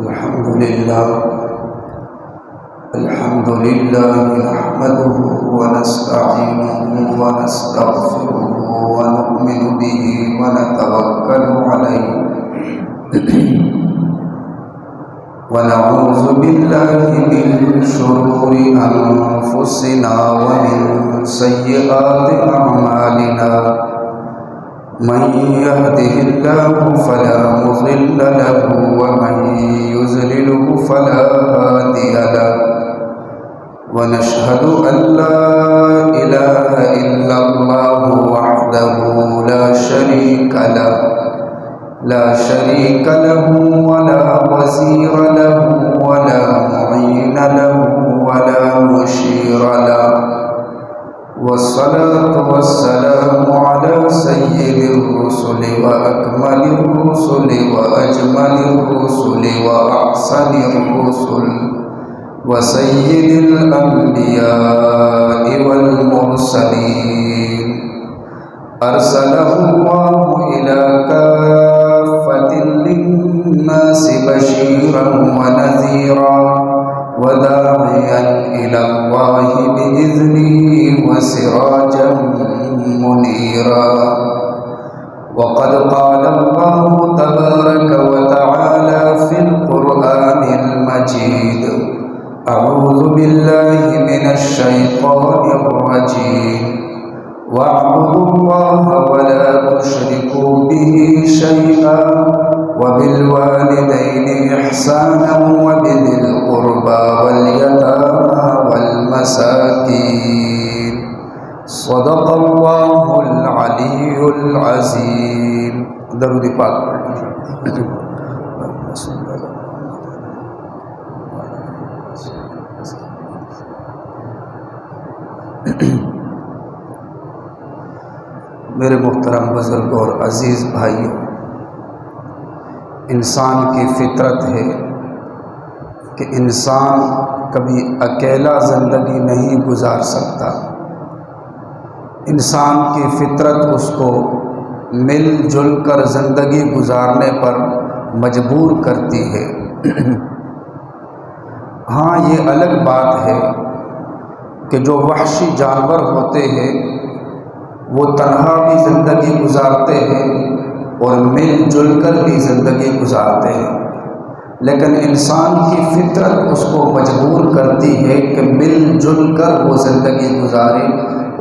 الحمد لله نحمده ونستعينه ونستغفره ونؤمن به ونتوكل عليه ونعوذ بالله من شرور أنفسنا ومن سيئات أعمالنا من يهده الله فلا مضل له ومن يضلله فلا هادي له ونشهد أن لا إله إلا الله وحده لا شريك له ولا وزير له ولا معين له ولا مشير له والصلاة والسلام على سيد الرسل وأكمل الرسل وأجمل الرسل وأحسن الرسل وسيد الأنبياء والمرسلين أرسله الله إلى كافة للناس بشيرا ونذيرا وداعيا إلى الله بإذنه وسراجا منيرا وقد قال الله تبارك وتعالى في القرآن المجيد أعوذ بالله من الشيطان الرجيم واعبدوا الله ولا تشركوا به شيئا وبالوالدين إحسانا وبذي القربى واليتامى والمساكين صدق الله العلي العظيم. درود پاک میرے محترم بزرگ اور عزیز بھائیوں، انسان کی فطرت ہے کہ انسان کبھی اکیلا زندگی نہیں گزار سکتا. انسان کی فطرت اس کو مل جل کر زندگی گزارنے پر مجبور کرتی ہے. ہاں، یہ الگ بات ہے کہ جو وحشی جانور ہوتے ہیں وہ تنہا بھی زندگی گزارتے ہیں اور مل جل کر بھی زندگی گزارتے ہیں، لیکن انسان کی فطرت اس کو مجبور کرتی ہے کہ مل جل کر وہ زندگی گزارے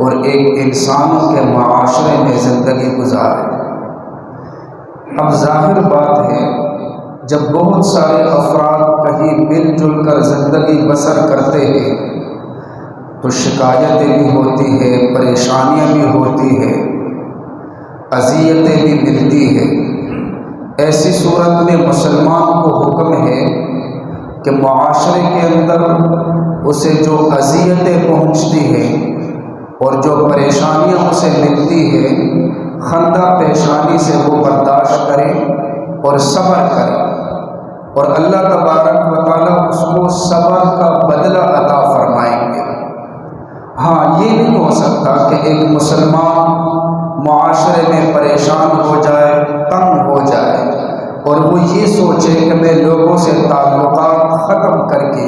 اور ایک انسانوں کے معاشرے میں زندگی گزارے. اب ظاہر بات ہے، جب بہت سارے افراد کہیں مل جل کر زندگی بسر کرتے ہیں تو شکایتیں بھی ہوتی ہے، پریشانیاں بھی ہوتی ہے، اذیتیں بھی ملتی ہے. ایسی صورت میں مسلمان کو حکم ہے کہ معاشرے کے اندر اسے جو اذیتیں پہنچتی ہیں اور جو پریشانیاں اسے ملتی ہے، خندہ پیشانی سے وہ برداشت کرے اور صبر کرے، اور اللہ تبارک و تعالیٰ اس کو صبر کا بدلہ عطا فرمائیں گے. ہاں، یہ نہیں ہو سکتا کہ ایک مسلمان معاشرے میں پریشان ہو جائے، تنگ ہو جائے اور وہ یہ سوچے کہ میں لوگوں سے تعلقات ختم کر کے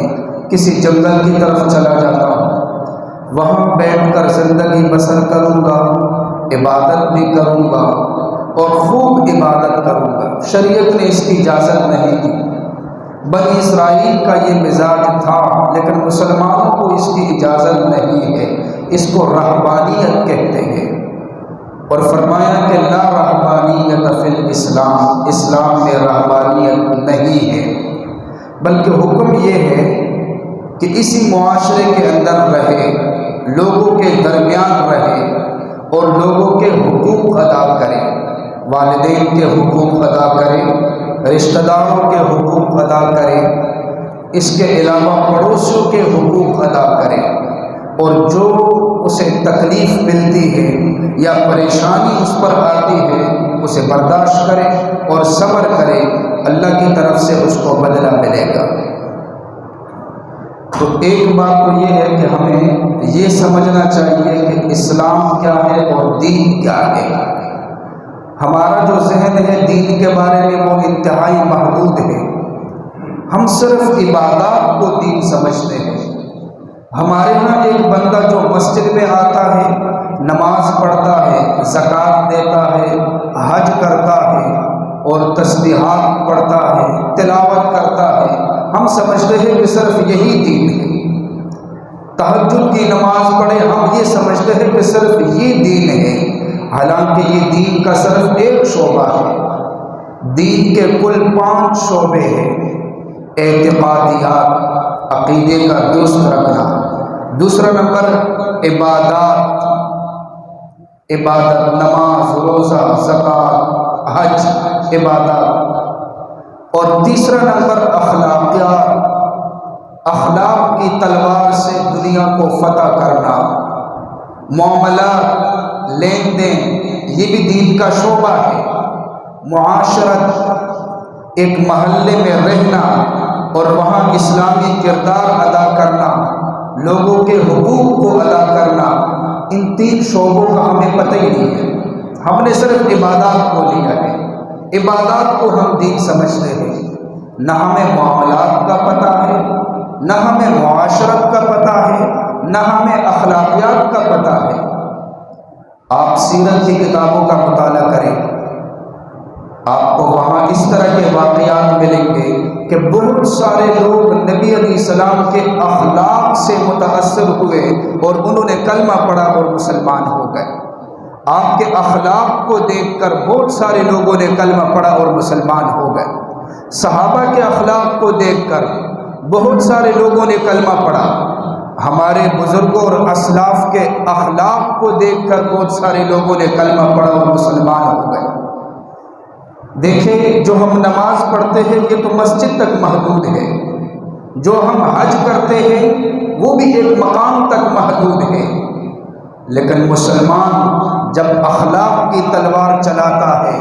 کسی جنگل کی طرف چلا جاتا ہوں، وہاں بیٹھ کر زندگی بسر کروں گا، عبادت بھی کروں گا اور خوب عبادت کروں گا. شریعت نے اس کی اجازت نہیں دی. بنی اسرائیل کا یہ مزاج تھا، لیکن مسلمانوں کو اس کی اجازت نہیں ہے. اس کو رہبانیت کہتے ہیں، اور فرمایا کہ لا رہبانیت فی الاسلام، اسلام میں رہبانیت نہیں ہے، بلکہ حکم یہ ہے کہ اسی معاشرے کے اندر رہے، لوگوں کے درمیان رہے اور لوگوں کے حقوق ادا کرے، والدین کے حقوق ادا کرے، رشتہ داروں کے حقوق ادا کرے، اس کے علاوہ پڑوسیوں کے حقوق ادا کرے، اور جو اسے تکلیف ملتی ہے یا پریشانی اس پر آتی ہے اسے برداشت کرے اور صبر کرے، اللہ کی طرف سے اس کو بدلہ ملے گا. تو ایک بات تو یہ ہے کہ ہمیں یہ سمجھنا چاہیے کہ اسلام کیا ہے اور دین کیا ہے. ہمارا جو ذہن ہے دین کے بارے میں وہ انتہائی محدود ہے. ہم صرف عبادات کو دین سمجھتے ہیں۔ ہمارے ہاں ایک بندہ جو مسجد میں آتا ہے، نماز پڑھتا ہے، زکوٰۃ دیتا ہے، حج کرتا ہے اور تسبیحات پڑھتا ہے، تلاوت کرتا ہے، ہم سمجھتے ہیں کہ صرف یہی دین ہے۔ تہجد کی نماز پڑھے، ہم یہ سمجھتے ہیں کہ صرف یہ دین ہے، حالانکہ یہ دین کا صرف ایک شعبہ ہے۔ دین کے کل 5 شعبے ہیں۔ اعتقادیات، عقیدے کا درست رکھنا۔ دوسرا نمبر عبادات، نماز، روزہ، زکوٰۃ، حج، عبادات۔ اور تیسرا نمبر اخلاقیات، اخلاق کی تلوار سے دنیا کو فتح کرنا۔ معاملات، لین دین، یہ بھی دین کا شعبہ ہے۔ معاشرت، ایک محلے میں رہنا اور وہاں اسلامی کردار ادا کرنا، لوگوں کے حقوق کو ادا کرنا، ان 3 شعبوں کا ہمیں پتہ ہی نہیں ہے۔ ہم نے صرف عبادات کو لیا ہے، عبادات کو ہم دین سمجھتے ہیں۔ نہ ہمیں معاملات کا پتہ ہے، نہ ہمیں معاشرت کا پتہ ہے، نہ ہمیں اخلاقیات کا پتہ ہے۔ آپ سیرت کی کتابوں کا مطالعہ کریں، آپ کو وہاں اس طرح کے واقعات ملیں گے کہ بہت سارے لوگ نبی علیہ السلام کے اخلاق سے متاثر ہوئے اور انہوں نے کلمہ پڑھا اور مسلمان ہو گئے۔ آپ کے اخلاق کو دیکھ کر بہت سارے لوگوں نے کلمہ پڑھا اور مسلمان ہو گئے۔ صحابہ کے اخلاق کو دیکھ کر بہت سارے لوگوں نے کلمہ پڑھا۔ ہمارے بزرگوں اور اسلاف کے اخلاق کو دیکھ کر بہت سارے لوگوں نے کلمہ پڑھا اور مسلمان ہو گئے۔ دیکھیں، جو ہم نماز پڑھتے ہیں یہ تو مسجد تک محدود ہے، جو ہم حج کرتے ہیں وہ بھی ایک مقام تک محدود ہے، لیکن مسلمان جب اخلاق کی تلوار چلاتا ہے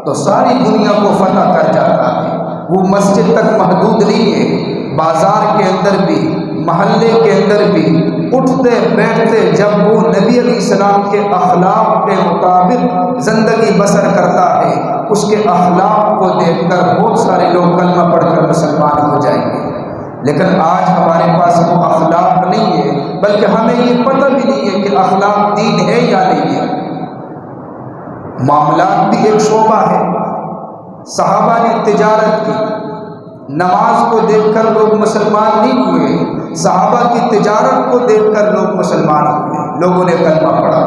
تو ساری دنیا کو فتح کر جاتا ہے۔ وہ مسجد تک محدود نہیں ہے، بازار کے اندر بھی، محلے کے اندر بھی، اٹھتے بیٹھتے جب وہ نبی علیہ السلام کے اخلاق کے مطابق زندگی بسر کرتا ہے، اس کے اخلاق کو دیکھ کر بہت سارے لوگ کلمہ پڑھ کر مسلمان ہو جائیں گے۔ لیکن آج ہمارے پاس وہ اخلاق نہیں ہے، بلکہ ہمیں یہ پتہ بھی نہیں ہے کہ اخلاق دین ہے یا نہیں ہے۔ معاملات بھی ایک شعبہ ہے۔ صحابہ نے تجارت کی، نماز کو دیکھ کر لوگ مسلمان نہیں ہوئے، صحابہ کی تجارت کو دیکھ کر لوگ مسلمان ہوئے، لوگوں نے کلمہ پڑھا۔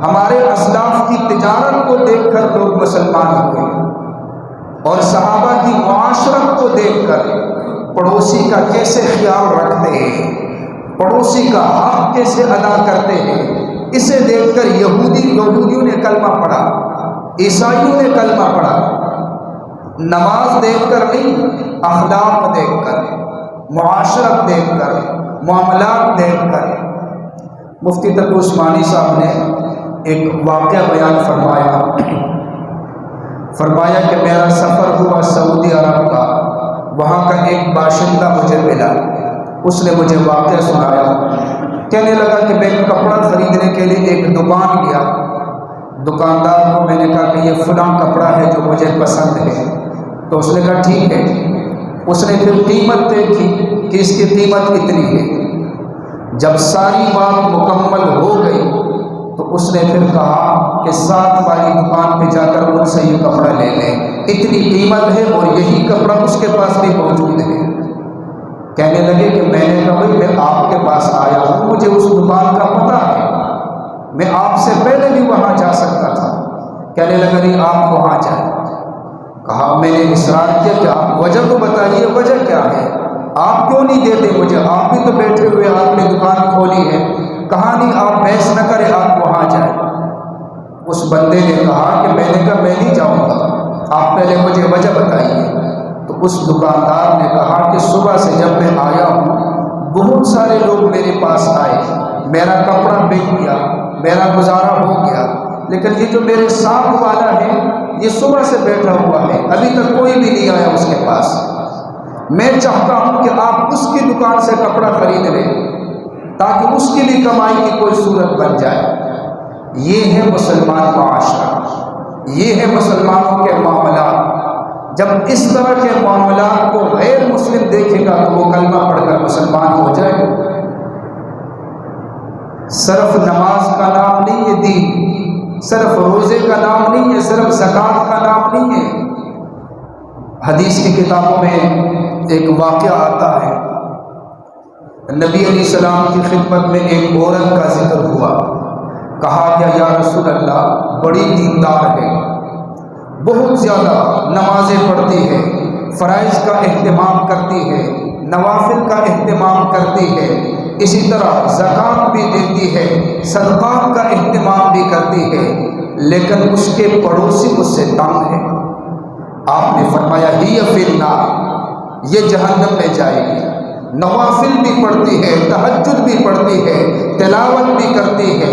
ہمارے اسلاف کی تجارت کو دیکھ کر لوگ مسلمان ہوئے، اور صحابہ کی معاشرت کو دیکھ کر پڑوسی کا کیسے خیال رکھتے ہیں، پڑوسی کا حق کیسے ادا کرتے ہیں، اسے دیکھ کر یہودیوں نے کلمہ پڑھا، عیسائیوں نے کلمہ پڑھا۔ نماز دیکھ کر نہیں، اخلاق دیکھ کر، معاشرت دیکھ کر، معاملات دیکھ کر۔ مفتی تقی عثمانی صاحب نے ایک واقعہ بیان فرمایا کہ میرا سفر ہوا سعودی عرب کا، وہاں کا ایک باشندہ مجھے ملا، اس نے مجھے واقعہ سنایا۔ کہنے لگا کہ میں کپڑا خریدنے کے لیے ایک دکان گیا، دکاندار کو میں نے کہا کہ یہ فلاں کپڑا ہے جو مجھے پسند ہے، تو اس نے کہا ٹھیک ہے۔ اس نے پھر قیمت طے کی کہ اس کی قیمت اتنی ہے۔ جب ساری بات مکمل ہو گئی تو اس نے پھر کہا کہ ساتھ والی دکان پہ جا کر ان سے یہ کپڑا لے لیں، اتنی قیمت ہے اور یہی کپڑا اس کے پاس بھی موجود ہے۔ کہنے لگے کہ میں نے کہا بھائی میں آپ کے پاس آیا ہوں، مجھے اس دکان کا پتہ ہے، میں آپ سے پہلے بھی وہاں جا سکتا تھا۔ کہنے لگا نہیں، آپ وہاں جائیں۔ کہا میں نے اصرار کیا کہ آپ وجہ تو بتائیے، وجہ کیا ہے، آپ کیوں نہیں دیتے مجھے، آپ بھی تو بیٹھے ہوئے، آپ نے دکان کھولی ہے۔ کہا نہیں، آپ بحث نہ کریں، آپ وہاں جائیں۔ اس بندے نے کہا کہ میں نے کہا میں نہیں جاؤں گا، آپ پہلے مجھے وجہ بتائیے۔ تو اس دکاندار نے کہا کہ صبح سے جب میں آیا ہوں بہت سارے لوگ میرے پاس آئے، میرا کپڑا بک گیا، میرا گزارا ہو گیا، لیکن یہ جو میرے ساتھ والا ہے یہ صبح سے بیٹھا ہوا ہے، ابھی تک کوئی بھی نہیں آیا اس کے پاس۔ میں چاہتا ہوں کہ آپ اس کی دکان سے کپڑا خرید لیں تاکہ اس کی بھی کمائی کی کوئی صورت بن جائے۔ یہ ہے مسلمان معاشرہ، یہ ہے مسلمانوں کے معاملات۔ جب اس طرح کے معاملات کو غیر مسلم دیکھے گا تو وہ کلمہ پڑھ کر مسلمان ہو جائے گا۔ صرف نماز کا نام نہیں ہے دین، صرف روزے کا نام نہیں ہے، صرف زکوٰۃ کا نام نہیں ہے۔ حدیث کی کتابوں میں ایک واقعہ آتا ہے، نبی علیہ السلام کی خدمت میں ایک عورت کا ذکر ہوا، کہا گیا یا رسول اللہ بڑی دیندار ہے، بہت زیادہ نمازیں پڑھتی ہے، فرائض کا اہتمام کرتی ہے، نوافل کا اہتمام کرتی ہے، اسی طرح زکوٰۃ بھی دیتی ہے، صدقات کا اہتمام بھی کرتی ہے، لیکن اس کے پڑوسی اس سے تنگ ہے۔ آپ نے فرمایا ہی فی النار، یہ جہنم میں جائے گی۔ نوافل بھی پڑھتی ہے، تہجد بھی پڑھتی ہے، تلاوت بھی کرتی ہے،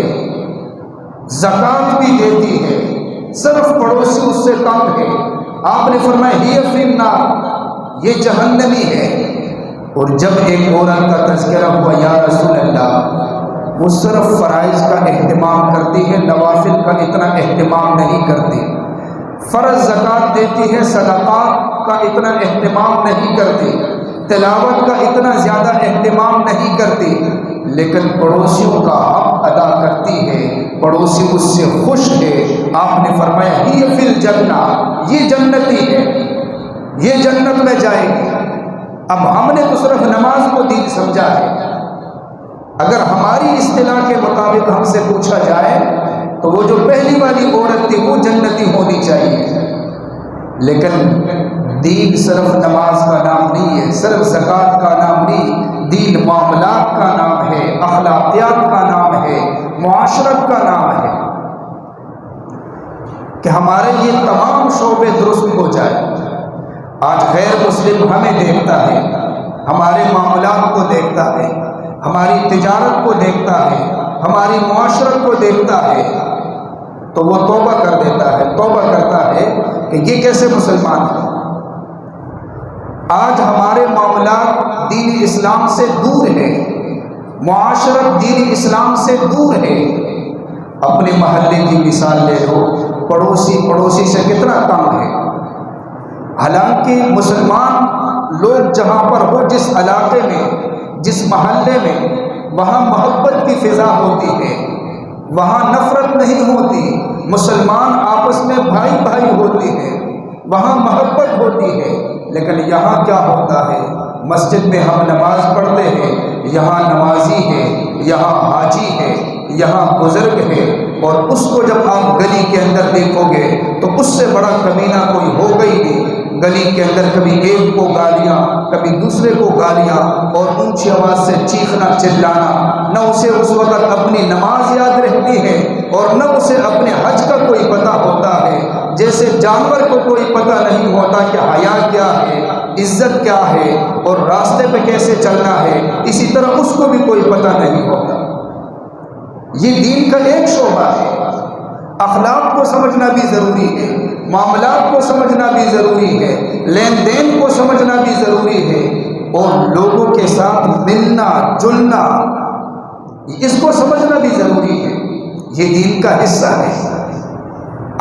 زکوٰۃ بھی دیتی ہے، صرف پڑوسی اس سے تنگ ہے۔ آپ نے فرمایا ہی فی النار، یہ جہنمی ہے۔ اور جب ایک عورت کا تذکرہ ہوا یا رسول اللہ وہ صرف فرائض کا اہتمام کرتی ہے، نوافل کا اتنا اہتمام نہیں کرتی، فرض زکوٰۃ دیتی ہے، صدقات کا اتنا اہتمام نہیں کرتی، تلاوت کا اتنا زیادہ اہتمام نہیں کرتی، لیکن پڑوسیوں کا حق ادا کرتی ہے، پڑوسی اس سے خوش ہے۔ آپ نے فرمایا ہی فی الجنہ، یہ جنتی ہے، یہ جنت میں جائے گی۔ اب ہم نے تو صرف نماز کو دین سمجھا ہے، اگر ہماری اصطلاح کے مطابق ہم سے پوچھا جائے تو وہ جو پہلی والی عورت تھی وہ جنتی ہونی چاہیے، لیکن دین صرف نماز کا نام نہیں ہے، صرف زکوٰۃ کا نام نہیں، دین معاملات کا نام ہے، اخلاقیات کا نام ہے، معاشرت کا نام ہے، کہ ہمارے یہ تمام شعبے درست ہو جائے۔ آج غیر مسلم ہمیں دیکھتا ہے، ہمارے معاملات کو دیکھتا ہے، ہماری تجارت کو دیکھتا ہے، ہماری معاشرت کو دیکھتا ہے، تو وہ توبہ کر دیتا ہے، توبہ کرتا ہے کہ یہ کیسے مسلمان ہے۔ آج ہمارے معاملات دین اسلام سے دور ہے، معاشرت دین اسلام سے دور ہے۔ اپنے محلے کی مثال لے لو، پڑوسی سے کتنا کم ہے۔ حالانکہ مسلمان لوگ جہاں پر ہو، جس علاقے میں، جس محلے میں، وہاں محبت کی فضا ہوتی ہے، وہاں نفرت نہیں ہوتی، مسلمان آپس میں بھائی بھائی ہوتے ہیں، وہاں محبت ہوتی ہے۔ لیکن یہاں کیا ہوتا ہے، مسجد میں ہم نماز پڑھتے ہیں، یہاں نمازی ہے، یہاں حاجی ہے، یہاں بزرگ ہے، اور اس کو جب آپ گلی کے اندر دیکھو گے تو اس سے بڑا کمینہ کوئی ہوگا ہی نہیں۔ گلی کے اندر کبھی ایک کو گالیاں، کبھی دوسرے کو گالیاں، اور اونچی آواز سے چیخنا چلانا، نہ اسے اس وقت اپنی نماز یاد رہتی ہے اور نہ اسے اپنے حج کا کوئی پتہ ہوتا ہے۔ جیسے جانور کو کوئی پتہ نہیں ہوتا کہ حیا کیا ہے، عزت کیا ہے، اور راستے پہ کیسے چلنا ہے، اسی طرح اس کو بھی کوئی پتہ نہیں ہوتا۔ یہ دین کا ایک شعبہ ہے۔ اخلاق کو سمجھنا بھی ضروری ہے، معاملات کو سمجھنا بھی ضروری ہے، لین دین کو سمجھنا بھی ضروری ہے، اور لوگوں کے ساتھ ملنا جلنا اس کو سمجھنا بھی ضروری ہے۔ یہ دین کا حصہ ہے۔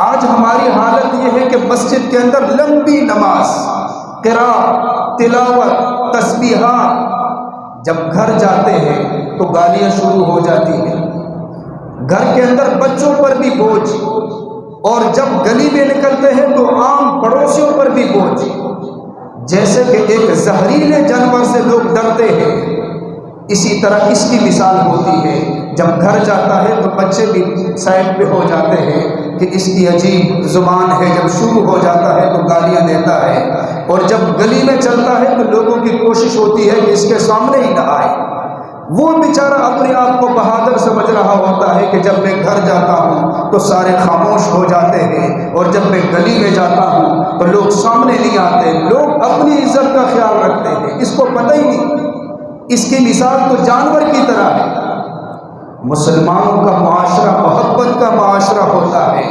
آج ہماری حالت یہ ہے کہ مسجد کے اندر لمبی نماز، قرأت، تلاوت، تسبیحات، جب گھر جاتے ہیں تو گالیاں شروع ہو جاتی ہیں، گھر کے اندر بچوں پر بھی بوجھ، اور جب گلی میں نکلتے ہیں تو عام پڑوسیوں پر بھی بوجھ، جیسے کہ ایک زہریلے جانور سے لوگ ڈرتے ہیں، اسی طرح اس کی مثال ہوتی ہے۔ جب گھر جاتا ہے تو بچے بھی سائڈ پہ ہو جاتے ہیں کہ اس کی عجیب زبان ہے، جب شروع ہو جاتا ہے تو گالیاں دیتا ہے، اور جب گلی میں چلتا ہے تو لوگوں کی کوشش ہوتی ہے کہ اس کے سامنے ہی نہ آئے۔ وہ بیچارہ اپنے آپ کو بہادر سمجھ رہا ہوتا ہے کہ جب میں گھر جاتا ہوں تو سارے خاموش ہو جاتے ہیں، اور جب میں گلی میں جاتا ہوں تو لوگ سامنے نہیں آتے، لوگ اپنی عزت کا خیال رکھتے ہیں، اس کو پتہ ہی نہیں۔ اس کی مثال تو جانور کی طرح ہے۔ مسلمانوں کا معاشرہ محبت کا معاشرہ ہوتا ہے،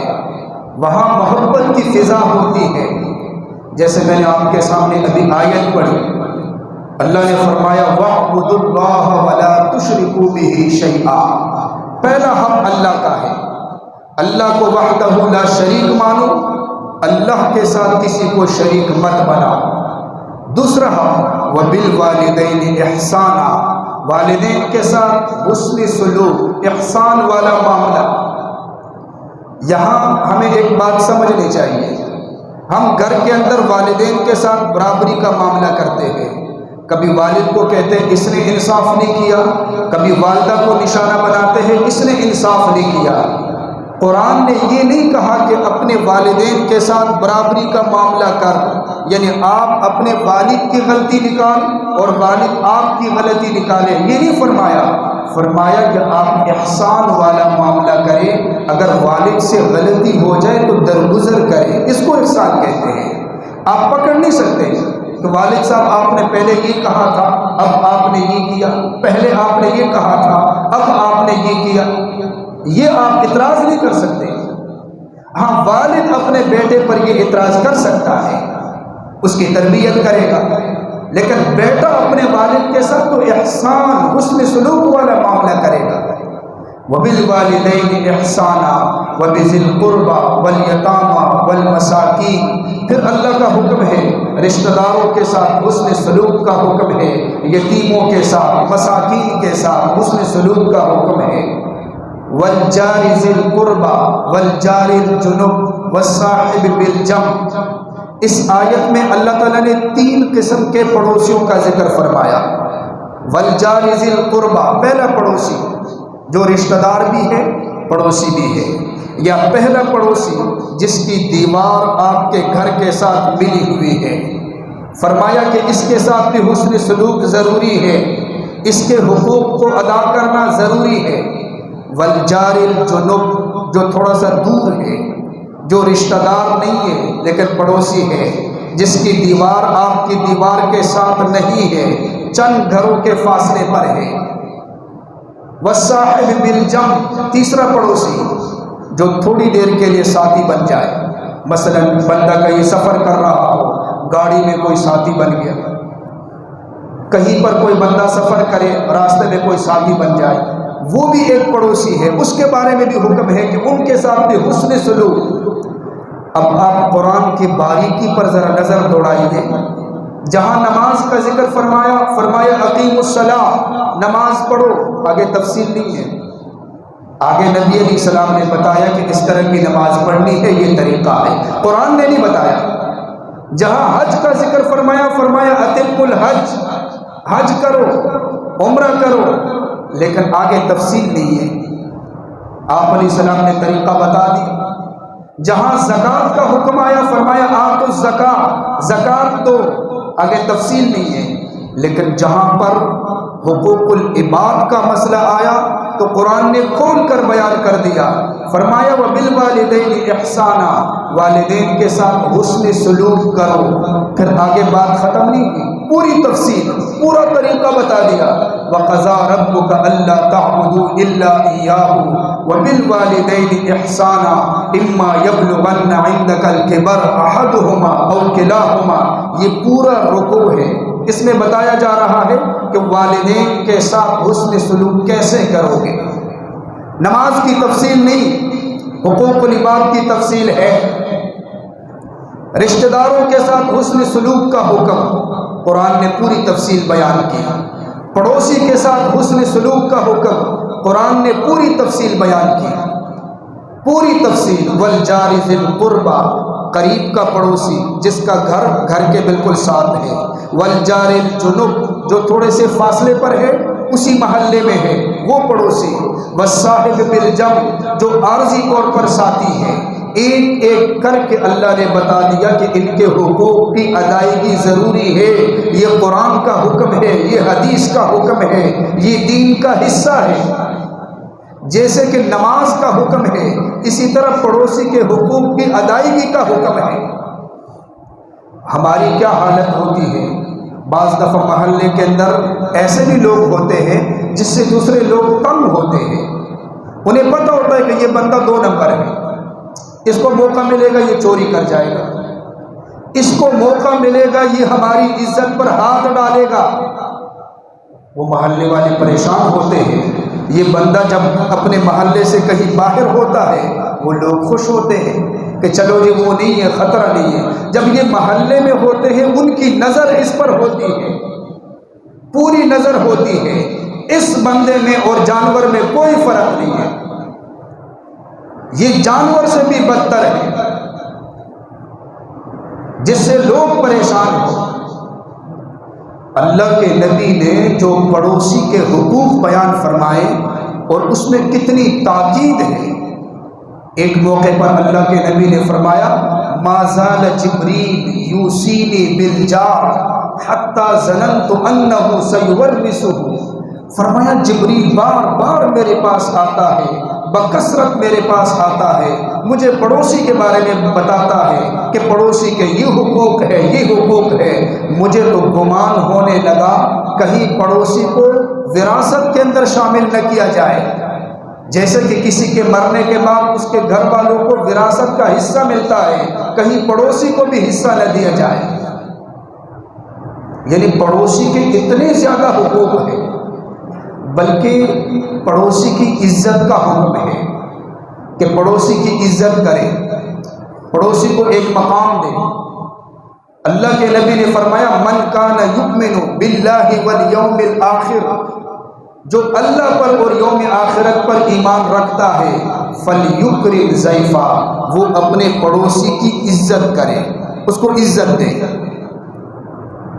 وہاں محبت کی فضا ہوتی ہے۔ جیسے میں نے آپ کے سامنے ابھی آیت پڑھی، اللہ نے فرمایا وَاعْبُدُوا اللَّهَ وَلَا تُشْرِكُوا بِهِ شَيْئًا۔ پہلا حق اللہ کا ہے، اللہ کو وحدہ لا شریک مانو، اللہ کے ساتھ کسی کو شریک مت بنا۔ دوسرا وبالوالدین احسانا، والدین کے ساتھ حسن سلوک، احسان والا معاملہ۔ یہاں ہمیں ایک بات سمجھنی چاہیے، ہم گھر کے اندر والدین کے ساتھ برابری کا معاملہ کرتے ہیں، کبھی والد کو کہتے ہیں اس نے انصاف نہیں کیا، کبھی والدہ کو نشانہ بناتے ہیں اس نے انصاف نہیں کیا۔ قرآن نے یہ نہیں کہا کہ اپنے والدین کے ساتھ برابری کا معاملہ کر، یعنی آپ اپنے والد کی غلطی نکال اور والد آپ کی غلطی نکالے، یہ نہیں فرمایا۔ فرمایا کہ آپ احسان والا معاملہ کریں، اگر والد سے غلطی ہو جائے تو درگزر کریں، اس کو احسان کہتے ہیں۔ آپ پکڑ نہیں سکتے کہ والد صاحب آپ نے پہلے یہ کہا تھا اب آپ نے یہ کیا، پہلے آپ نے یہ کہا تھا اب آپ نے یہ کیا، یہ آپ اعتراض نہیں کر سکتے۔ ہاں، والد اپنے بیٹے پر یہ اعتراض کر سکتا ہے، اس کی تربیت کرے گا، لیکن بیٹا اپنے والد کے ساتھ تو احسان، حسن سلوک والا معاملہ کرے گا۔ وبالوالدین احسانا وبذی القربى والیتامی والمساکین، پھر اللہ کا حکم ہے رشتہ داروں کے ساتھ حسن سلوک کا حکم ہے، یتیموں کے ساتھ، مساکین کے ساتھ حسن سلوک کا حکم ہے۔ والجار ذی القربى والجار الجنب والصاحب بالجنب، اس آیت میں اللہ تعالیٰ نے 3 قسم کے پڑوسیوں کا ذکر فرمایا۔ والجار ذی القربى، پہلا پڑوسی جو رشتہ دار بھی ہے پڑوسی بھی ہے، یا پہلا پڑوسی جس کی دیوار آپ کے گھر کے ساتھ ملی ہوئی ہے، فرمایا کہ اس کے ساتھ بھی حسن سلوک ضروری ہے، اس کے حقوق کو ادا کرنا ضروری ہے۔ والجار الجنب، جو تھوڑا سا دور ہے، جو رشتہ دار نہیں ہے لیکن پڑوسی ہے، جس کی دیوار آپ کی دیوار کے ساتھ نہیں ہے، چند گھروں کے فاصلے پر ہے۔ والصاحب بالجنب، تیسرا پڑوسی جو تھوڑی دیر کے لیے ساتھی بن جائے، مثلا بندہ کہیں سفر کر رہا ہو، گاڑی میں کوئی ساتھی بن گیا، کہیں پر کوئی بندہ سفر کرے راستے میں کوئی ساتھی بن جائے، وہ بھی ایک پڑوسی ہے، اس کے بارے میں بھی حکم ہے کہ ان کے ساتھ بھی حسن سلوک۔ اب آپ قرآن کی باریکی پر ذرا نظر دوڑائیے، جہاں نماز کا ذکر فرمایا اقیموا الصلاۃ، نماز پڑھو، آگے تفصیل نہیں ہے، آگے نبی علیہ السلام نے بتایا کہ اس طرح کی نماز پڑھنی ہے، یہ طریقہ ہے، قرآن نے نہیں بتایا۔ جہاں حج کا ذکر فرمایا اتموا الحج، حج کرو، عمرہ کرو، لیکن آگے تفصیل نہیں ہے، آپ علیہ السلام نے طریقہ بتا دی۔ جہاں زکوٰۃ کا حکم آیا فرمایا آتوا الزکاۃ، زکوٰۃ دو، آگے تفصیل نہیں ہے، لیکن جہاں پر حقوق العباد کا مسئلہ آیا تو قرآن نے کھول کر بیان کر دیا، فرمایا وبالوالدین احسانا، والدین کے ساتھ حسن سلوک کرو، پھر آگے بات ختم نہیں کی، پوری تفصیل، پورا طریقہ بتا دیا۔ وَقَضَىٰ رَبُّكَ أَلَّا تَعْبُدُوا إِلَّا إِيَّاهُ وَبِالْوَالِدَيْنِ إِحْسَانًا إِمَّا يَبْلُغَنَّ عِندَكَ الْكِبَرَ أَحَدُهُمَا أَوْ كِلَاهُمَا، یہ پورا رکوع ہے، اس میں بتایا جا رہا ہے کہ والدین کے ساتھ حسن سلوک کیسے کرو گے۔ نماز کی تفصیل نہیں، حقوق العباد کی تفصیل ہے، رشتہ داروں کے ساتھ حسن سلوک کا حکم قرآن نے پوری تفصیل بیان کی، پڑوسی کے ساتھ حسن سلوک کا حکم قرآن نے پوری تفصیل بیان کی، پوری تفصیل۔ والجار ذی القربى، قریب کا پڑوسی جس کا گھر کے بالکل ساتھ ہے۔ والجار الجنب، جو تھوڑے سے فاصلے پر ہے، اسی محلے میں ہے، وہ پڑوسی۔ والصاحب بالجنب، جو عارضی طور پر ساتھی ہے، ایک ایک کر کے اللہ نے بتا دیا کہ ان کے حقوق کی ادائیگی ضروری ہے، یہ قرآن کا حکم ہے، یہ حدیث کا حکم ہے، یہ دین کا حصہ ہے۔ جیسے کہ نماز کا حکم ہے، اسی طرح پڑوسی کے حقوق کی ادائیگی کا حکم ہے۔ ہماری کیا حالت ہوتی ہے، بعض دفعہ محلے کے اندر ایسے بھی لوگ ہوتے ہیں جس سے دوسرے لوگ تنگ ہوتے ہیں، انہیں پتہ ہوتا ہے کہ یہ بندہ 2 نمبر ہے، اس کو موقع ملے گا یہ چوری کر جائے گا، اس کو موقع ملے گا یہ ہماری عزت پر ہاتھ ڈالے گا، وہ محلے والے پریشان ہوتے ہیں۔ یہ بندہ جب اپنے محلے سے کہیں باہر ہوتا ہے وہ لوگ خوش ہوتے ہیں، کہ چلو جی وہ نہیں ہے، خطرہ نہیں ہے۔ جب یہ محلے میں ہوتے ہیں ان کی نظر اس پر ہوتی ہے، پوری نظر ہوتی ہے، اس بندے میں اور جانور میں کوئی فرق نہیں ہے، یہ جانور سے بھی بدتر ہے، جس سے لوگ پریشان ہو۔ اللہ کے نبی نے جو پڑوسی کے حقوق بیان فرمائے اور اس میں کتنی تاکید ہے۔ ایک موقع پر اللہ کے نبی نے فرمایا ما زال جبریل یوصینی بالجار حتی ظننت انہ سیورثہ، فرمایا جبریل بار بار میرے پاس آتا ہے، بکثرت میرے پاس آتا ہے، مجھے پڑوسی کے بارے میں بتاتا ہے کہ پڑوسی کے یہ حقوق ہے، یہ حقوق ہے۔ مجھے تو گمان ہونے لگا کہیں پڑوسی کو وراثت کے اندر شامل نہ کیا جائے، جیسے کہ کسی کے مرنے کے بعد اس کے گھر والوں کو وراثت کا حصہ ملتا ہے، کہیں پڑوسی کو بھی حصہ نہ دیا جائے۔ یعنی پڑوسی کے اتنے زیادہ حقوق ہیں، بلکہ پڑوسی کی عزت کا حکم ہے کہ پڑوسی کی عزت کرے، پڑوسی کو ایک مقام دے۔ اللہ کے نبی نے فرمایا من کان یؤمن باللہ والیوم الآخر، جو اللہ پر اور یوم آخرت پر ایمان رکھتا ہے، فلیکرم ضیفہ، وہ اپنے پڑوسی کی عزت کرے، اس کو عزت دے۔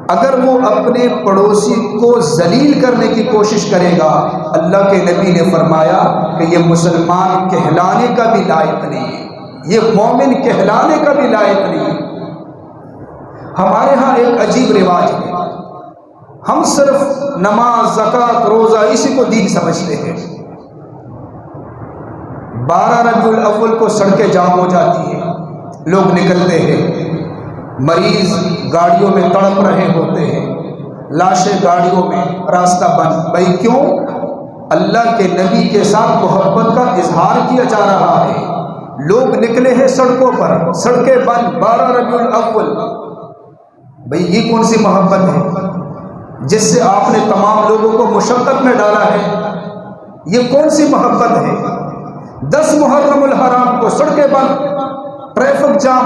اگر وہ اپنے پڑوسی کو ذلیل کرنے کی کوشش کرے گا، اللہ کے نبی نے فرمایا کہ یہ مسلمان کہلانے کا بھی لائق نہیں ہے، یہ مومن کہلانے کا بھی لائق نہیں ہے۔ ہمارے ہاں ایک عجیب رواج ہے، ہم صرف نماز، زکوٰۃ، روزہ اسی کو دین سمجھتے ہیں۔ 12 ربیع الاول کو سڑکیں جام ہو جاتی ہیں، لوگ نکلتے ہیں، مریض گاڑیوں میں تڑپ رہے ہوتے ہیں، لاشیں گاڑیوں میں، راستہ بند۔ بھائی کیوں؟ اللہ کے نبی کے ساتھ محبت کا اظہار کیا جا رہا ہے، لوگ نکلے ہیں سڑکوں پر، سڑکیں بند، 12 ربیع الاول۔ بھائی یہ کون سی محبت ہے جس سے آپ نے تمام لوگوں کو مشقت میں ڈالا ہے؟ یہ کون سی محبت ہے؟ 10 محرم الحرام کو سڑکیں بند، ٹریفک جام،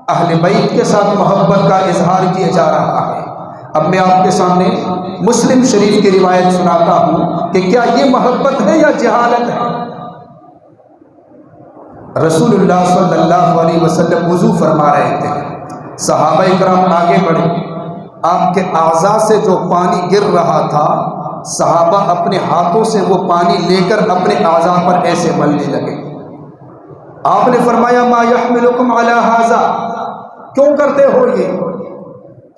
اہل بیت کے ساتھ محبت کا اظہار کیا جا رہا ہے۔ اب میں آپ کے سامنے مسلم شریف کی روایت سناتا ہوں کہ کیا یہ محبت ہے یا جہالت ہے؟ رسول اللہ صلی اللہ علیہ وسلم وضو فرما رہے تھے، صحابہ کرام آگے بڑھے، آپ کے اعضاء سے جو پانی گر رہا تھا، صحابہ اپنے ہاتھوں سے وہ پانی لے کر اپنے اعضاء پر ایسے ملنے لگے۔ آپ نے فرمایا ما یحملکم علی ھذا، کیوں کرتے ہو یہ؟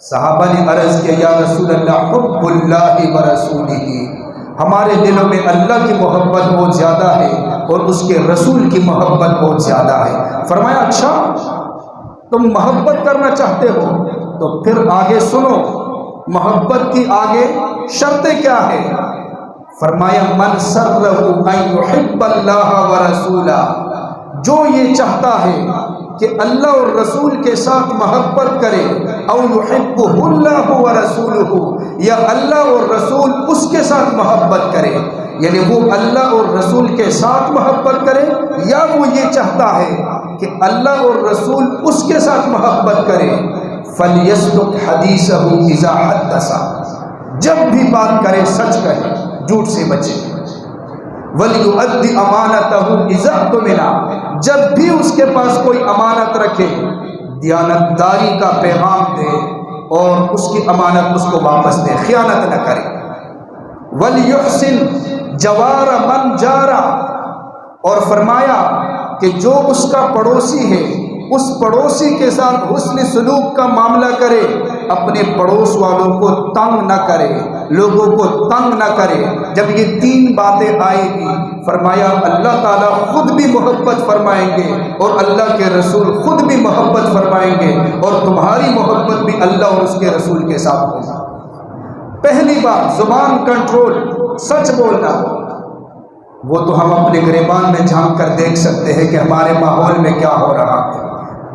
صحابہ نے عرض کیا یا رسول اللہ حب اللہ ورسولہ، ہمارے دلوں میں اللہ کی محبت بہت زیادہ ہے اور اس کے رسول کی محبت بہت زیادہ ہے۔ فرمایا اچھا تم محبت کرنا چاہتے ہو تو پھر آگے سنو، محبت کی آگے شرطیں کیا ہے؟ فرمایا من سرہ ان یحب اللہ ورسولہ، جو یہ چاہتا ہے کہ اللہ اور رسول کے ساتھ محبت کرے، او یحبہ اللہ ورسولہ، یا اللہ اور رسول اس کے ساتھ محبت کرے، یعنی وہ اللہ اور رسول کے ساتھ محبت کرے، یا وہ یہ چاہتا ہے کہ اللہ اور رسول اس کے ساتھ محبت کرے، فَلْيَصْدُقْ حَدِيثَهُ إِذَا حَدَّثَ، جب بھی بات کرے سچ کہے، جھوٹ سے بچے، وَلْيُؤَدِّ أَمَانَتَهُ إِذَا اؤْتُمِنَ، جب بھی اس کے پاس کوئی امانت رکھے، دیانتداری کا پیغام دے اور اس کی امانت اس کو واپس دے، خیانت نہ کرے۔ وَلْيُحْسِنْ جَوَارَ مَنْ جَارَ، اور فرمایا کہ جو اس کا پڑوسی ہے اس پڑوسی کے ساتھ حسن سلوک کا معاملہ کرے، اپنے پڑوس والوں کو تنگ نہ کرے، لوگوں کو تنگ نہ کرے۔ جب یہ 3 باتیں آئیں گی، فرمایا اللہ تعالیٰ خود بھی محبت فرمائیں گے اور اللہ کے رسول خود بھی محبت فرمائیں گے، اور تمہاری محبت بھی اللہ اور اس کے رسول کے ساتھ ہوگی۔ پہلی بات زبان کنٹرول، سچ بولنا۔ وہ تو ہم اپنے گریبان میں جھانک کر دیکھ سکتے ہیں کہ ہمارے ماحول میں کیا ہو رہا ہے،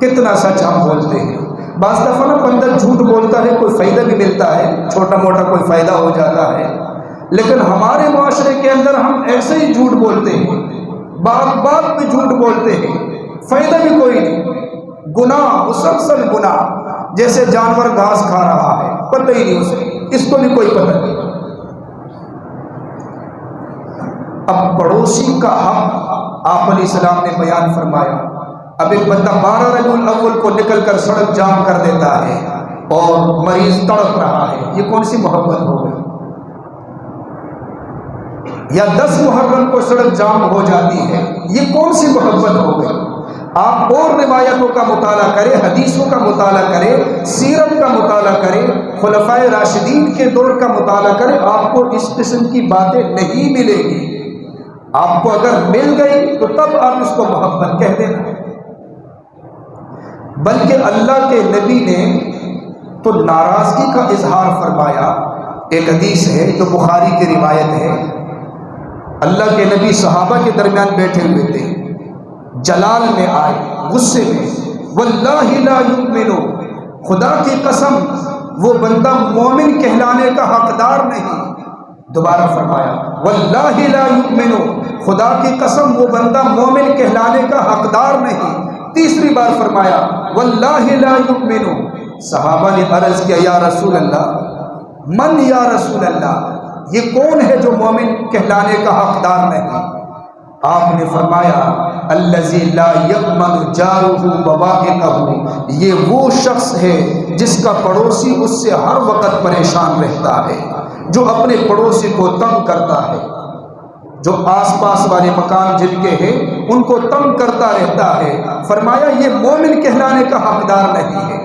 کتنا سچ ہم بولتے ہیں۔ بعض دفعہ نا بندہ جھوٹ بولتا ہے، کوئی فائدہ بھی ملتا ہے، چھوٹا موٹا کوئی فائدہ ہو جاتا ہے، لیکن ہمارے معاشرے کے اندر ہم ایسے ہی جھوٹ بولتے ہیں، بات بات پہ جھوٹ بولتے ہیں۔ فائدہ بھی کوئی نہیں، گناہ مسلسل گناہ، جیسے جانور گھاس کھا رہا ہے، پتہ ہی نہیں اس کو بھی کوئی پتہ نہیں۔ اب پڑوسی کا حق آپ علیہ السلام نے بیان فرمایا۔ اب ایک بندہ 12 ربیع الاول کو نکل کر سڑک جام کر دیتا ہے اور مریض تڑپ رہا ہے، یہ کون سی محبت ہو گئی؟ یا 10 محرم کو سڑک جام ہو جاتی ہے، یہ کون سی محبت ہو گئی؟ آپ اور روایتوں کا مطالعہ کریں، حدیثوں کا مطالعہ کریں، سیرت کا مطالعہ کریں، خلفائے راشدین کے دور کا مطالعہ کریں، آپ کو اس قسم کی باتیں نہیں ملیں گی۔ آپ کو اگر مل گئی تو تب آپ اس کو محبت کہہ دینا۔ بلکہ اللہ کے نبی نے تو ناراضگی کا اظہار فرمایا۔ ایک حدیث ہے جو بخاری کی روایت ہے، اللہ کے نبی صحابہ کے درمیان بیٹھے ہوئے تھے، جلال میں آئے، غصے میں، واللہ لا یؤمن، خدا کی قسم وہ بندہ مومن کہلانے کا حقدار نہیں۔ دوبارہ فرمایا واللہ لا یؤمن، خدا کی قسم وہ بندہ مومن کہلانے کا حقدار نہیں۔ تیسری بار فرمایا واللہ لا یؤمن۔ صحابہ نے عرض کیا یا رسول اللہ، من یا رسول اللہ، یہ کون ہے جو مومن کہلانے کا حقدار نہیں؟ آپ نے فرمایا الذی لا یأمن جارہ بوائقہ، یہ وہ شخص ہے جس کا پڑوسی اس سے ہر وقت پریشان رہتا ہے، جو اپنے پڑوسی کو تنگ کرتا ہے، جو آس پاس والے مکان جن کے ہیں ان کو تنگ کرتا رہتا ہے۔ فرمایا یہ مومن کہلانے کا حقدار نہیں ہے۔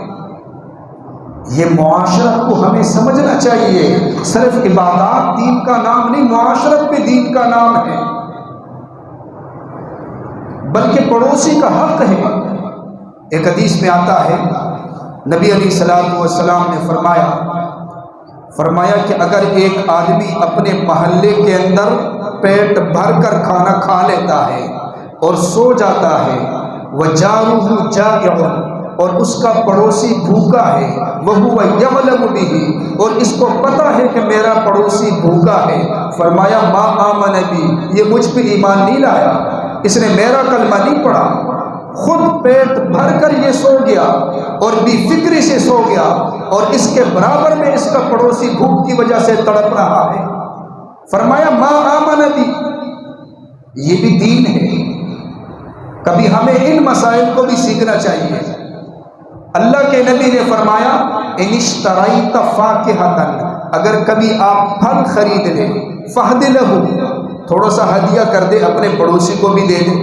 یہ معاشرت کو ہمیں سمجھنا چاہیے، صرف عبادات دین کا نام نہیں، معاشرت بھی دین کا نام ہے، بلکہ پڑوسی کا حق ہے۔ ایک حدیث میں آتا ہے نبی علیہ الصلوۃ والسلام نے فرمایا کہ اگر ایک آدمی اپنے محلے کے اندر پیٹ بھر کر کھانا کھا لیتا ہے اور سو جاتا ہے، وجارہ جائع، اور اس کا پڑوسی بھوکا ہے، وہو یعلم بہ، اور اس کو پتہ ہے کہ میرا پڑوسی بھوکا ہے، فرمایا ما آمن بی، یہ مجھ پہ ایمان نہیں لایا، اس نے میرا کلمہ نہیں پڑھا، خود پیٹ بھر کر یہ سو گیا اور بے فکری سے سو گیا، اور اس کے برابر میں اس کا پڑوسی بھوک کی وجہ سے تڑپ رہا ہے، فرمایا ما آمن بی۔ یہ بھی دین ہے۔ کبھی ہمیں ان مسائل کو بھی سیکھنا چاہیے۔ اللہ کے نبی نے فرمایا ان اشتریت فاکہۃ، اگر کبھی آپ پھل خرید لیں، فہد لہ، تھوڑا سا ہدیہ کر دے، اپنے پڑوسی کو بھی دے دیں۔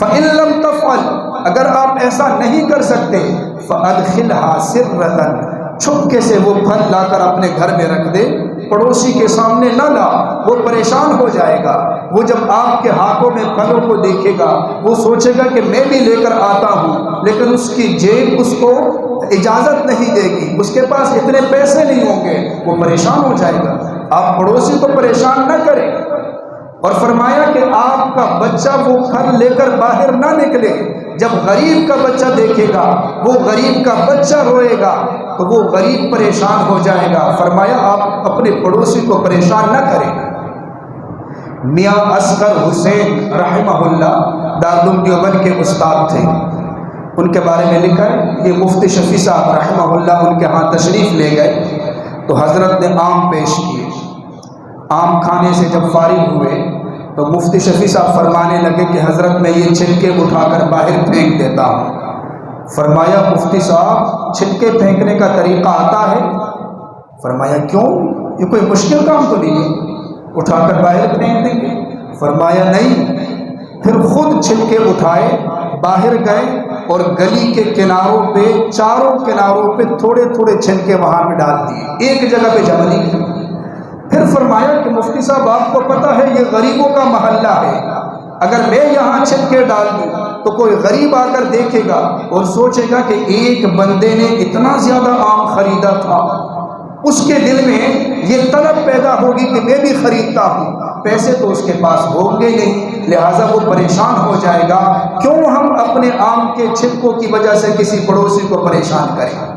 فإن لم تفعل، اگر آپ ایسا نہیں کر سکتے، فأدخلها سرۃ، چھپکے سے وہ پھل لا کر اپنے گھر میں رکھ دے، پڑوسی کے سامنے نہ لا، وہ پریشان ہو جائے گا۔ وہ جب آپ کے ہاتھوں میں پھلوں کو دیکھے گا وہ سوچے گا کہ میں بھی لے کر آتا ہوں، لیکن اس کی جیب اس کو اجازت نہیں دے گی، اس کے پاس اتنے پیسے نہیں ہوں گے، وہ پریشان ہو جائے گا۔ آپ پڑوسی کو پریشان نہ کریں۔ اور فرمایا کہ آپ کا بچہ وہ پھل لے کر باہر نہ نکلے، جب غریب کا بچہ دیکھے گا، وہ غریب کا بچہ روئے گا تو وہ غریب پریشان ہو جائے گا۔ فرمایا آپ اپنے پڑوسی کو پریشان نہ کریں۔ میاں اصغر حسین رحمہ اللہ دارالعلوم دیوبند کے استاد تھے، ان کے بارے میں لکھا ہے، یہ مفتی شفیع صاحب رحمہ اللہ ان کے ہاں تشریف لے گئے تو حضرت نے آم پیش کیے۔ آم کھانے سے جب فارغ ہوئے تو مفتی شفیع صاحب فرمانے لگے کہ حضرت میں یہ چھلکے اٹھا کر باہر پھینک دیتا ہوں۔ فرمایا مفتی صاحب چھلکے پھینکنے کا طریقہ آتا ہے؟ فرمایا کیوں، یہ کوئی مشکل کام تو نہیں ہے، اٹھا کر باہر پھینک دیں گے؟ فرمایا نہیں۔ پھر خود چھلکے اٹھائے، باہر گئے اور گلی کے کناروں پہ، چاروں کناروں پہ تھوڑے تھوڑے چھلکے وہاں پہ ڈال دیے، ایک جگہ پہ جمع نہیں کی۔ پھر فرمایا کہ مفتی صاحب آپ کو پتہ ہے یہ غریبوں کا محلہ ہے، اگر میں یہاں چھلکے ڈال دوں تو کوئی غریب آ کر دیکھے گا اور سوچے گا کہ ایک بندے نے اتنا زیادہ آم خریدا تھا، اس کے دل میں یہ طلب پیدا ہوگی کہ میں بھی خریدتا ہوں، پیسے تو اس کے پاس ہوں گے نہیں، لہٰذا وہ پریشان ہو جائے گا۔ کیوں ہم اپنے آم کے چھلکوں کی وجہ سے کسی پڑوسی کو پریشان کریں؟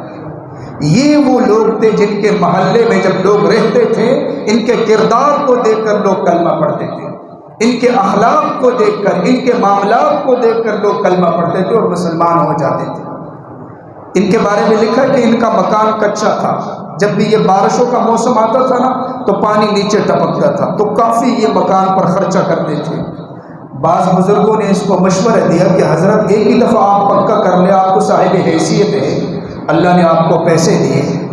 یہ وہ لوگ تھے جن کے محلے میں جب لوگ رہتے تھے ان کے کردار کو دیکھ کر لوگ کلمہ پڑھتے تھے۔ ان کے اخلاق کو دیکھ کر، ان کے معاملات کو دیکھ کر لوگ کلمہ پڑھتے تھے اور مسلمان ہو جاتے تھے۔ ان کے بارے میں لکھا کہ ان کا مکان کچا تھا، جب بھی یہ بارشوں کا موسم آتا تھا نا تو پانی نیچے ٹپکتا تھا، تو کافی یہ مکان پر خرچہ کرتے تھے۔ بعض بزرگوں نے اس کو مشورہ دیا کہ حضرت ایک ہی دفعہ آپ پکا کر لیں، آپ کو صاحب حیثیت ہے، اللہ نے آپ کو پیسے دیے۔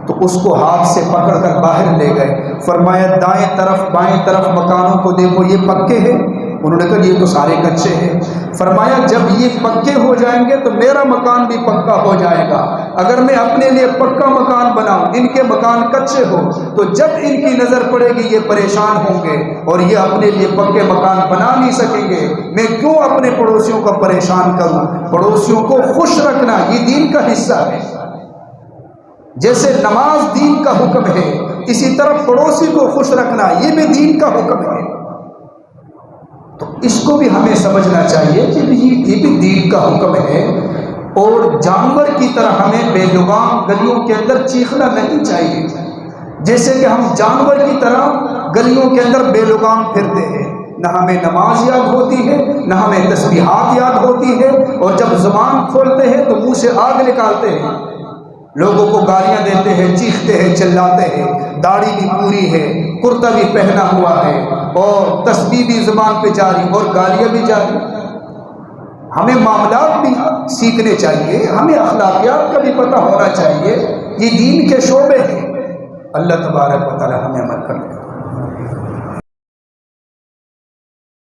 تو اس کو ہاتھ سے پکڑ کر باہر لے گئے، فرمایا دائیں طرف بائیں طرف مکانوں کو دیکھو، یہ پکے ہیں؟ انہوں نے کہا یہ تو سارے کچے ہیں۔ فرمایا جب یہ پکے ہو جائیں گے تو میرا مکان بھی پکا ہو جائے گا۔ اگر میں اپنے لیے پکا مکان بناؤں، ان کے مکان کچے ہو، تو جب ان کی نظر پڑے گی یہ پریشان ہوں گے اور یہ اپنے لیے پکے مکان بنا نہیں سکیں گے۔ میں کیوں اپنے پڑوسیوں کو پریشان کروں؟ پڑوسیوں کو خوش رکھنا یہ دین کا حصہ ہے۔ جیسے نماز دین کا حکم ہے، اسی طرح پڑوسی کو خوش رکھنا یہ بھی دین کا حکم ہے۔ تو اس کو بھی ہمیں سمجھنا چاہیے کہ یہ بھی دین کا حکم ہے، اور جانور کی طرح ہمیں بے لگام گلیوں کے اندر چیخنا نہیں چاہیے، جیسے کہ ہم جانور کی طرح گلیوں کے اندر بے لگام پھرتے ہیں۔ نہ ہمیں نماز یاد ہوتی ہے، نہ ہمیں تسبیحات یاد ہوتی ہے، اور جب زبان کھولتے ہیں تو منہ سے آگ نکالتے ہیں، لوگوں کو گالیاں دیتے ہیں، چیختے ہیں، چلاتے ہیں، داڑھی بھی پوری ہے، کرتا بھی پہنا ہوا ہے، اور تسبیح بھی زبان پہ جاری اور گالیاں بھی جاری۔ ہمیں معاملات بھی سیکھنے چاہیے، ہمیں اخلاقیات کا بھی پتہ ہونا چاہیے، یہ دین کے شعبے ہیں۔ اللہ تبارک و تعالی ہمیں عمل کرنے